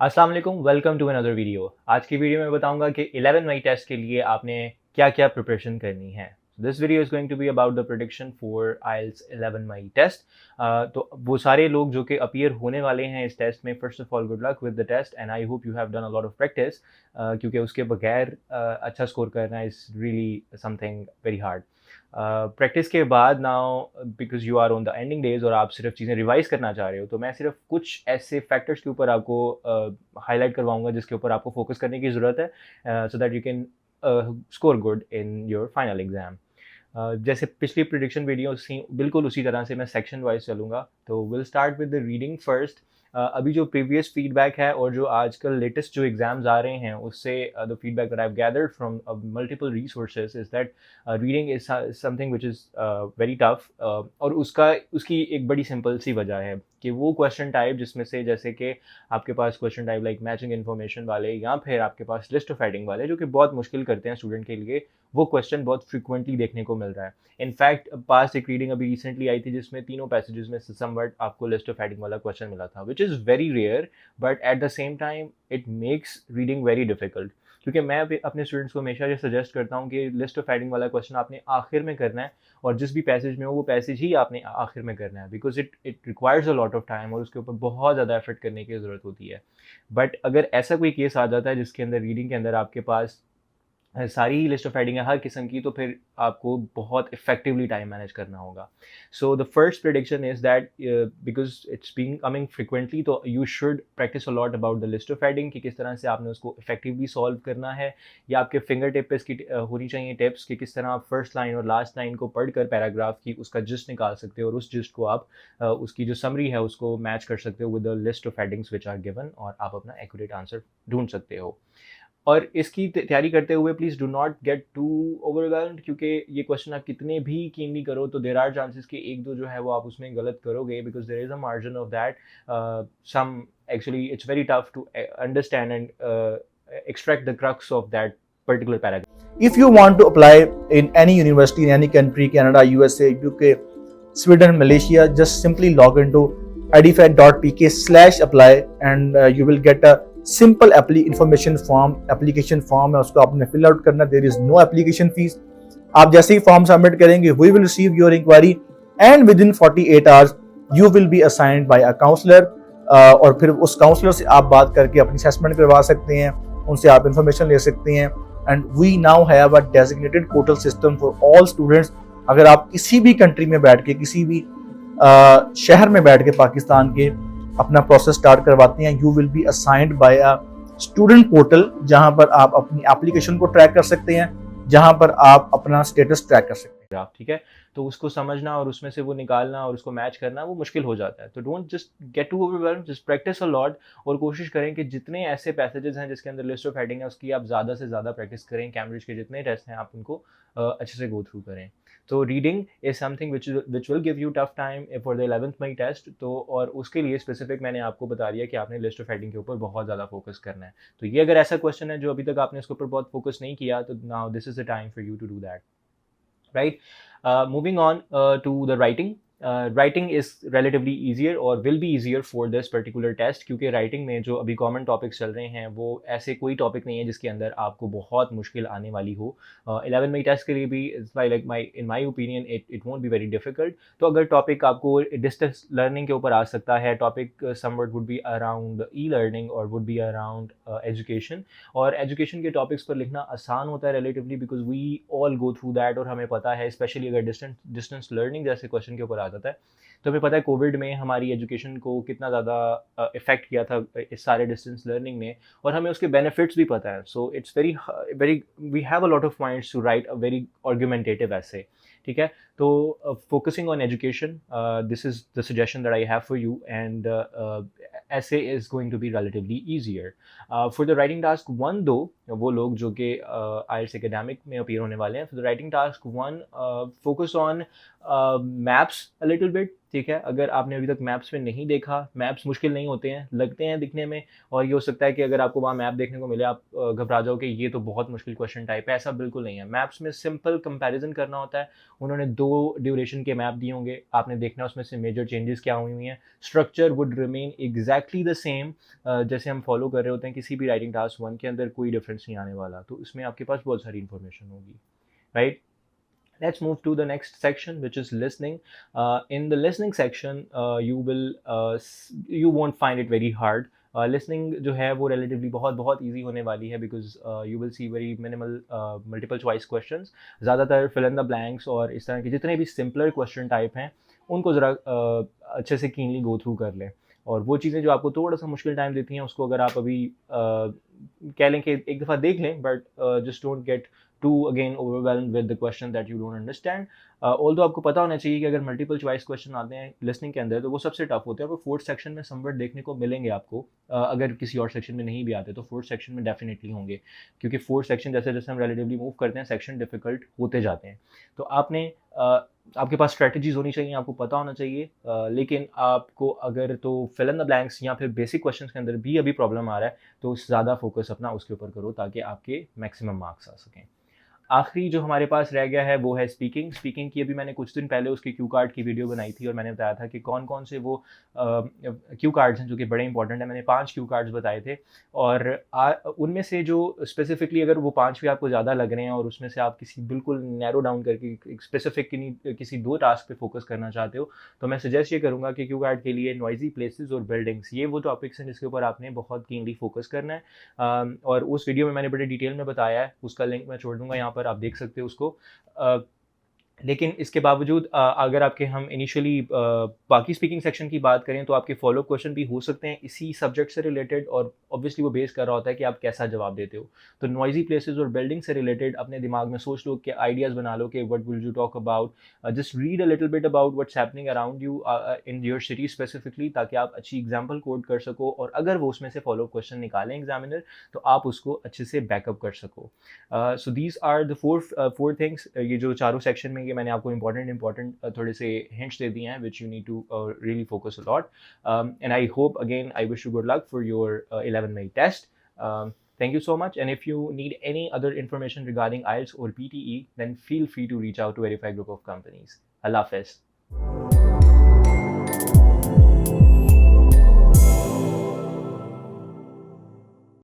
अस्सलाम वालेकुम, welcome to another video. आज की वीडियो में बताऊंगा कि 11 मई टेस्ट के लिए आपने क्या-क्या प्रिपरेशन करनी है। This video is going to be about the prediction for IELTS 11 May test. तो वो सारे लोग जो कि अपीयर होने वाले हैं इस टेस्ट में, first of all good luck with the test and I hope you have done a lot of practice, क्योंकि उसके बगैर अच्छा स्कोर करना is really something very hard. Practice के बाद now because you are on the ending days और आप सिर्फ चीज़ें रिवाइज करना चाह रहे हो, तो मैं सिर्फ कुछ ऐसे फैक्टर्स के ऊपर आपको हाईलाइट करवाऊंगा जिसके ऊपर आपको फोकस करने की ज़रूरत है, so that you can score good in your final exam. जैसे पिछली प्रिडिक्शन वीडियो बिल्कुल उसी तरह से मैं सेक्शन वाइज चलूँगा। तो will start with the reading first. अभी जो प्रीवियस फीडबैक है और जो आजकल लेटेस्ट जो एग्जाम्स आ रहे हैं उससे the feedback that I have gathered from multiple resources is that reading is something which is very tough, और उसकी एक बड़ी सिंपल सी वजह है कि वो क्वेश्चन टाइप जिसमें से जैसे कि आपके पास question type like matching information वाले या फिर आपके पास लिस्ट ऑफ हेडिंग वाले जो कि बहुत मुश्किल करते हैं स्टूडेंट के लिए, वो क्वेश्चन बहुत फ्रिक्वेंटली देखने को मिल रहा है। इनफैक्ट पास एक रीडिंग अभी रिसेंटली आई थी जिसमें तीनों पैसेजेस में समवट आपको लिस्ट ऑफ हेडिंग वाला क्वेश्चन मिला था, which is very rare, but at the same time it makes reading very difficult. क्योंकि मैं अपने स्टूडेंट्स को हमेशा ये सजेस्ट करता हूँ कि लिस्ट ऑफ हेडिंग वाला क्वेश्चन आपने आखिर में करना है, और जिस भी पैसेज में हो वो पैसेज ही आपने आखिर में करना है, because it requires a lot of time और उसके ऊपर बहुत ज़्यादा एफर्ट करने की ज़रूरत होती है। बट अगर ऐसा कोई केस आ जाता है जिसके अंदर रीडिंग के अंदर आपके पास सारी ही लिस्ट ऑफ हेडिंग है हर किस्म की, तो फिर आपको बहुत इफेक्टिवली टाइम मैनेज करना होगा। So the first prediction is that because it's being coming frequently, तो you should practice a lot about the list of heading कि किस तरह से आपने उसको इफेक्टिवली सॉल्व करना है, या आपके फिंगर टिप पे इसकी होनी चाहिए टिप्स कि किस तरह आप फर्स्ट लाइन और लास्ट लाइन को पढ़कर पैराग्राफ की उसका जिस्ट निकाल सकते हो, और उस जिस्ट को आप उसकी जो समरी है उसको मैच कर सकते हो with the list of headings which are given, और आप अपना एक्यूरेट आंसर ढूंढ सकते हो। और इसकी तैयारी करते हुए please do not get to overwhelmed, क्योंकि ये क्वेश्चन आप कितने भी कीनली करो तो देयर आर चांसेस कि एक दो जो है वो आप उसमें गलत करोगे, because there is a margin of that some actually it's very tough to understand and extract the crux of that particular paragraph. If you want to apply in any university in any country, Canada, USA, UK, Sweden, Malaysia, just simply log into edifed.pk/apply and you will get a simple information form, application form है उसको आपने fill out करना। there is no application fees। आप जैसे ही form submit करेंगे we will receive your inquiry and within 48 hours you will be assigned by a counselor। और फिर उस काउंसलर से आप बात करके अपनी असेसमेंट करवा सकते हैं, उनसे आप इंफॉर्मेशन ले सकते हैं। And we now have a designated portal system for all students. अगर आप किसी भी कंट्री में बैठ के, किसी भी शहर में बैठ के पाकिस्तान के अपना प्रोसेस स्टार्ट करवाते हैं, you will be assigned by a student portal, जहां पर आप अपनी एप्लीकेशन को ट्रैक कर सकते हैं, जहां पर आप अपना स्टेटस ट्रैक कर सकते हैं। ठीक है, तो उसको समझना और उसमें से वो निकालना और उसको मैच करना वो मुश्किल हो जाता है। तो don't just get to overwhelm, just practice a lot, और कोशिश करें कि जितने ऐसे पैसेजेस हैं जिसके अंदर लिस्ट ऑफ हेडिंग है उसकी आप ज़्यादा से ज़्यादा प्रैक्टिस करें। कैम्ब्रिज के जितने टेस्ट हैं आप उनको अच्छे से गो थ्रू करें। तो reading is something which will give you tough time for the 11th May test. तो और उसके लिए स्पेसिफिक मैंने आपको बता दिया कि आपने लिस्ट ऑफ हेडिंग के ऊपर बहुत ज़्यादा फोकस करना है। तो ये अगर ऐसा क्वेश्चन है जो अभी तक आपने उसके ऊपर बहुत फोकस नहीं किया, तो now this is the time for you to do that, right? Moving on to the writing. Writing is relatively easier or will be easier for this particular test, क्योंकि राइटिंग में जो अभी कॉमन टॉपिक्स चल रहे हैं वो ऐसे कोई टॉपिक नहीं है जिसके अंदर आपको बहुत मुश्किल आने वाली हो। 11 मई टेस्ट के लिए भी in my opinion it won't be very difficult. तो अगर टॉपिक आपको डिस्टेंस लर्निंग के ऊपर आ सकता है, topic somewhat would be around E learning और वुड बी अराउंड एजुकेशन, और एजुकेशन के टॉपिक्स पर लिखना आसान होता है relatively, because we all go through that, और हमें पता है स्पेशली अगर डिस्टेंस लर्निंग जैसे क्वेश्चन के ऊपर आ जाता है तो हमें पता है कोविड में हमारी एजुकेशन को कितना ज़्यादा इफेक्ट किया था इस सारे डिस्टेंस लर्निंग ने, और हमें उसके बेनिफिट्स भी पता है। So it's very very we have a lot of points to write a very argumentative essay. ठीक है, तो focusing on education, this is the suggestion that I have for you, and essay is going to be relatively easier. For the writing task 1 though, वो लोग जो कि आइल्स academic में appear होने वाले हैं। For the writing task 1 focus on maps a little bit, ठीक है। अगर आपने अभी तक मैप्स में नहीं देखा, मैप्स मुश्किल नहीं होते हैं, लगते हैं दिखने में, और ये हो सकता है कि अगर आपको वहाँ मैप देखने को मिले आप घबरा जाओ कि ये तो बहुत मुश्किल क्वेश्चन टाइप है। ऐसा बिल्कुल नहीं है। मैप्स में सिंपल कंपैरिजन करना होता है। उन्होंने 2 ड्यूरेशन के मैप दिए होंगे, आपने देखना है उसमें से मेजर चेंजेस क्या हुई हुई हैं। Structure would remain exactly the same, जैसे हम फॉलो कर रहे होते हैं किसी भी राइटिंग टास्क 1 के अंदर, कोई डिफरेंस नहीं आने वाला। तो इसमें आपके पास बहुत सारी इंफॉर्मेशन होगी, right. Let's move to the next section, which is listening. In the listening section, you won't find it very hard. Listening जो है वो relatively बहुत बहुत easy होने वाली है, because you will see very minimal multiple choice questions. ज़्यादातर fill in the blanks और इस तरह के जितने भी simpler question type हैं उनको ज़रा अच्छे से keenly go through कर लें। और वो चीज़ें जो आपको थोड़ा सा मुश्किल टाइम देती हैं उसको अगर आप अभी कह लें कि एक दफ़ा देख लें, but just don't get to again overwhelmed with the question that you don't understand. Although आपको पता होना चाहिए कि अगर मल्टीपल चॉइस क्वेश्चन आते हैं लिसनिंग के अंदर तो वो सबसे टफ होते हैं। वो फोर्थ सेक्शन में समवेट देखने को मिलेंगे आपको, अगर किसी और सेक्शन में नहीं भी आते तो फोर्थ सेक्शन में डेफिनेटली होंगे, क्योंकि फोर्थ सेक्शन जैसे जैसे हम रिलेटिवली मूव करते हैं सेक्शन डिफिकल्ट होते जाते हैं। तो आपने आपके पास स्ट्रेटजीज होनी चाहिए, आपको पता होना चाहिए, लेकिन आपको अगर तो फिल इन द ब्लैंक्स या फिर बेसिक क्वेश्चंस के अंदर भी अभी प्रॉब्लम आ रहा है तो ज़्यादा फोकस अपना उसके ऊपर करो ताकि आपके मैक्सिमम मार्क्स आ सकें। आखिरी जो हमारे पास रह गया है वो है स्पीकिंग की। अभी मैंने कुछ दिन पहले उसकी क्यू कार्ड की वीडियो बनाई थी और मैंने बताया था कि कौन कौन से वो क्यू कार्ड्स हैं जो कि बड़े इंपॉर्टेंट है। मैंने 5 क्यू कार्ड्स बताए थे और उनमें से जो स्पेसिफिकली अगर वो 5 भी आपको ज़्यादा लग रहे हैं और उसमें से आप किसी बिल्कुल नैरो डाउन करके एक स्पेसिफिक किसी 2 टास्क पे फोकस करना चाहते हो तो मैं सजेस्ट ये करूँगा कि क्यू कार्ड के लिए नॉइजी प्लेसेस और बिल्डिंग्स, ये वो टॉपिक्स हैं जिसके ऊपर आपने बहुत कीनली फोकस करना है। और उस वीडियो में मैंने बड़े डिटेल में बताया है, उसका लिंक मैं छोड़ दूंगा यहाँ पर, आप देख सकते हो उसको। लेकिन इसके बावजूद अगर आपके हम इनिशियली बाकी स्पीकिंग सेक्शन की बात करें तो आपके फॉलो क्वेश्चन भी हो सकते हैं इसी सब्जेक्ट से रिलेटेड, और ऑब्वियसली वो बेस कर रहा होता है कि आप कैसा जवाब देते हो। तो नॉइजी प्लेसेस और बिल्डिंग से रिलेटेड अपने दिमाग में सोच लो कि आइडियाज़ बना लो कि what will you talk about, just read a little bit about what's happening around you in your city specifically, ताकि आप अच्छी एग्जाम्पल कोड कर सको और अगर वो उसमें से फॉलो क्वेश्चन निकालें एग्जामिनर तो आप उसको अच्छे से बैकअप कर सको। So these are the four things. ये जो चारों सेक्शन में ये मैंने आपको इंपॉर्टेंट थोड़े से हिंट्स दे दिए हैं which you need to really focus a lot, and I hope again I wish you good luck for your 11 May test. Thank you so much, and if you need any other information regarding IELTS or PTE then feel free to reach out to Verify Group of Companies. Allah Hafiz.